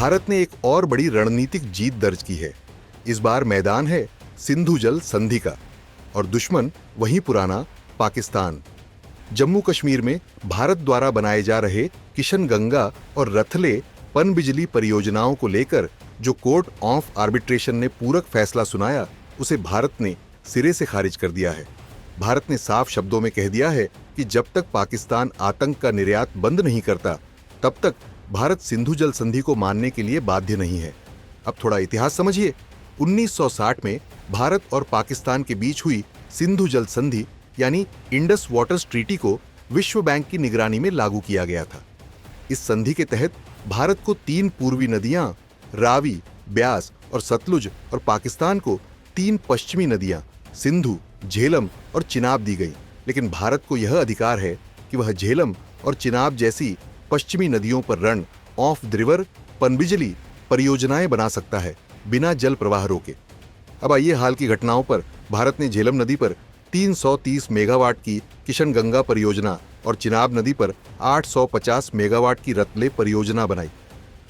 भारत ने एक और बड़ी रणनीतिक जीत दर्ज की है। इस बार मैदान है सिंधु जल संधि का और दुश्मन वही पुराना पाकिस्तान। जम्मू कश्मीर में भारत द्वारा बनाए जा रहे किशनगंगा और रथले पनबिजली परियोजनाओं को लेकर जो कोर्ट ऑफ आर्बिट्रेशन ने पूरक फैसला सुनाया, उसे भारत ने सिरे से खारिज कर दिया है। भारत ने साफ शब्दों में कह दिया है कि जब तक पाकिस्तान आतंक का निर्यात बंद नहीं करता, तब तक भारत सिंधु जल संधि को मानने के लिए बाध्य नहीं है। अब थोड़ा इतिहास समझिए। 1960 में भारत और पाकिस्तान के बीच हुई सिंधु जल संधि यानी इंडस वाटर्स ट्रीटी को विश्व बैंक की निगरानी में लागू किया गया था। इस संधि के तहत भारत को 3 पूर्वी नदियां रावी, ब्यास और सतलुज और पाकिस्तान को 3 पश्चिमी नदियां सिंधु, झेलम और चिनाब दी गई। लेकिन भारत को यह अधिकार है कि वह झेलम और चिनाब जैसी पश्चिमी नदियों पर रन ऑफ द रिवर पनबिजली परियोजनाएं बना सकता है बिना जल प्रवाह रोके। अब आइए हाल की घटनाओं पर। भारत ने झेलम नदी पर 330 मेगावाट की किशनगंगा परियोजना और चिनाब नदी पर 850 मेगावाट की रतले परियोजना बनाई।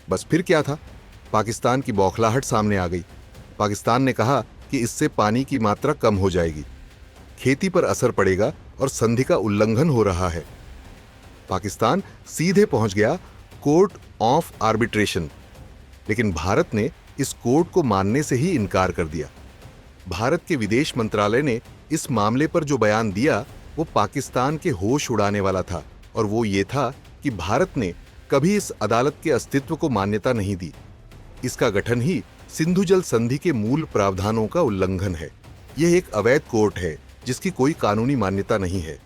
बस फिर क्या था? पाकिस्तान की बौखलाहट सामने आ गई। पाकिस्तान ने कहा कि इससे पानी की मात्रा कम हो जाएगी, खेती पर असर पड़ेगा और संधि का उल्लंघन हो रहा है। पाकिस्तान सीधे पहुंच गया कोर्ट ऑफ आर्बिट्रेशन, लेकिन भारत ने इस कोर्ट को मानने से ही इनकार कर दिया। भारत के विदेश मंत्रालय ने इस मामले पर जो बयान दिया वो पाकिस्तान के होश उड़ाने वाला था, और वो ये था कि भारत ने कभी इस अदालत के अस्तित्व को मान्यता नहीं दी। इसका गठन ही सिंधु जल संधि के मूल प्रावधानों का उल्लंघन है। यह एक अवैध कोर्ट है जिसकी कोई कानूनी मान्यता नहीं है।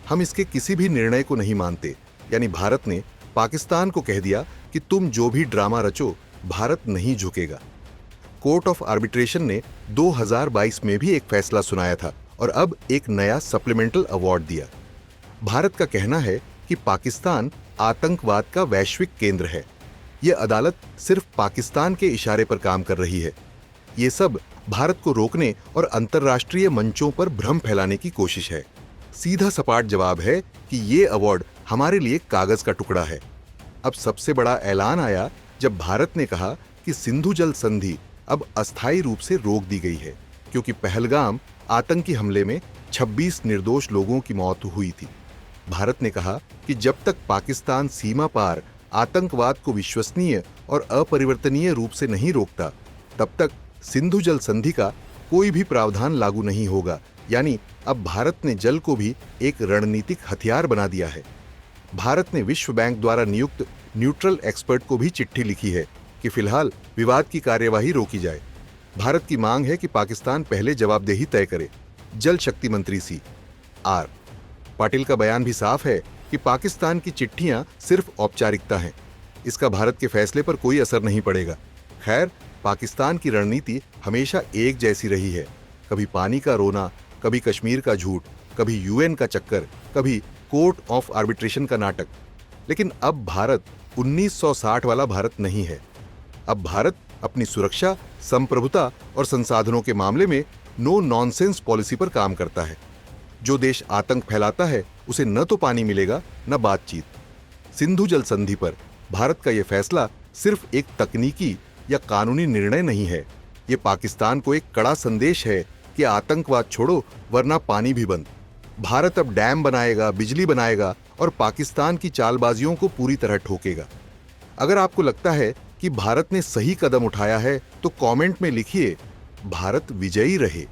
हम इसके किसी भी निर्णय को नहीं मानते। यानी भारत ने पाकिस्तान को कह दिया कि तुम जो भी ड्रामा रचो, भारत नहीं झुकेगा। कोर्ट ऑफ आर्बिट्रेशन ने 2022 में भी एक फैसला सुनाया था और अब एक नया सप्लीमेंटल अवार्ड दिया। भारत का कहना है कि पाकिस्तान आतंकवाद का वैश्विक केंद्र है। यह अदालत सिर्फ पाकिस्तान के इशारे पर काम कर रही है। ये सब भारत को रोकने और अंतर्राष्ट्रीय मंचों पर भ्रम फैलाने की कोशिश है। सीधा सपाट जवाब है कि ये अवार्ड हमारे लिए कागज का टुकड़ा है। अब सबसे बड़ा ऐलान आया जब भारत ने कहा कि सिंधु जल संधि अब अस्थायी रूप से रोक दी गई है, क्योंकि पहलगाम आतंकी हमले में 26 निर्दोष लोगों की मौत हुई थी। भारत ने कहा कि जब तक पाकिस्तान सीमा पार आतंकवाद को विश्वसनीय और अपरिवर्तनीय रूप से नहीं रोकता, तब तक सिंधु जल संधि का कोई भी प्रावधान लागू नहीं होगा। यानी अब भारत ने जल को भी एक रणनीतिक हथियार बना दिया है। भारत ने विश्व बैंक द्वारा नियुक्त न्यूट्रल एक्सपर्ट को भी चिट्ठी लिखी है कि फिलहाल विवाद की कार्यवाही रोकी जाए। भारत की मांग है कि पाकिस्तान पहले जवाबदेही तय करे। जल शक्ति मंत्री CR पाटिल का बयान भी साफ है कि पाकिस्तान की चिट्ठियां सिर्फ औपचारिकता हैं। इसका भारत के फैसले पर कोई असर नहीं पड़ेगा। खैर, पाकिस्तान की रणनीति हमेशा एक जैसी रही है। कभी पानी का रोना, कभी कश्मीर का झूठ, कभी UN का चक्कर, कभी कोर्ट ऑफ आर्बिट्रेशन का नाटक। लेकिन अब भारत 1960 वाला भारत नहीं है। अब भारत अपनी सुरक्षा, संप्रभुता और संसाधनों के मामले में नो नॉनसेंस पॉलिसी पर काम करता है। जो देश आतंक फैलाता है उसे न तो पानी मिलेगा न बातचीत। सिंधु जल संधि पर भारत का यह फैसला सिर्फ एक तकनीकी या कानूनी निर्णय नहीं है। ये पाकिस्तान को एक कड़ा संदेश है कि आतंकवाद छोड़ो वरना पानी भी बंद। भारत अब डैम बनाएगा, बिजली बनाएगा और पाकिस्तान की चालबाजियों को पूरी तरह ठोकेगा। अगर आपको लगता है कि भारत ने सही कदम उठाया है तो कमेंट में लिखिए, भारत विजयी रहे।